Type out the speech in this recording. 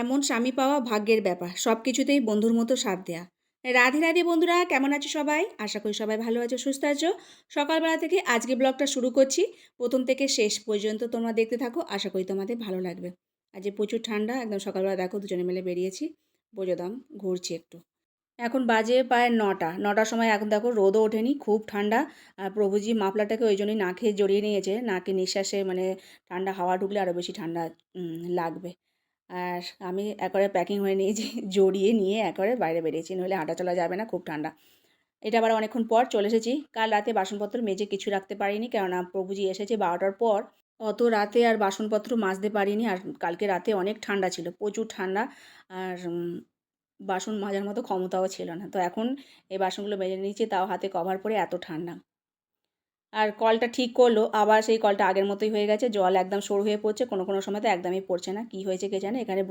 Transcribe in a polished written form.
এমন স্বামী পাওয়া ভাগ্যের ব্যাপার, সব কিছুতেই বন্ধুর মতো সাথ দেয়া। রাধে রাধে বন্ধুরা, কেমন আছো সবাই? আশা করি সবাই ভালো আছো, সুস্থ আছো। সকালবেলা থেকে আজকে ব্লগটা শুরু করছি। প্রথম থেকে শেষ পর্যন্ত তোমরা দেখতে থাকো, আশা করি তোমাদের ভালো লাগবে। আজকে প্রচুর ঠান্ডা, একদম সকালবেলা দেখো দুজনে মিলে বেরিয়েছি, বোঝোদাম ঘুরছি একটু। এখন বাজে প্রায় ৯টার সময়, এখন দেখো রোদও ওঠেনি, খুব ঠান্ডা। আর প্রভুজি মাফলাটাকে ওই জন্যই নাকে জড়িয়ে নিয়েছে, নাকে নিঃশ্বাসে মানে ঠান্ডা হাওয়া ঢুকলে আরও বেশি ঠান্ডা লাগবে। আর আমি একেবারে প্যাকিং হয়ে নিয়েছি, জড়িয়ে নিয়ে একেবারে বাইরে বেরিয়েছি, নইলে হাঁটা চলা যাবে না, খুব ঠান্ডা। এটা আবার অনেকক্ষণ পর চলে এসেছি। কাল রাতে বাসনপত্র মেজে কিছু রাখতে পারিনি, কেননা প্রভুজি এসেছে 12টার পর। অত রাতে আর বাসনপত্র মাজতে পারিনি। আর কালকে রাতে অনেক ঠান্ডা ছিল, প্রচুর ঠান্ডা। আর বাসন মাজার মতো ক্ষমতাও ছিল না। তো এখন এই বাসনগুলো মেজে নিয়েছি, তাও হাতে কভার পরে, এত ঠান্ডা। আর কলটা ঠিক করলো, আবার সেই কলটা আগের মতোই হয়ে গেছে, জল একদম সরু হয়ে পড়ছে, কোনো সময় তো একদমই পড়ছে না, কী হয়েছে কে জানে। এখানে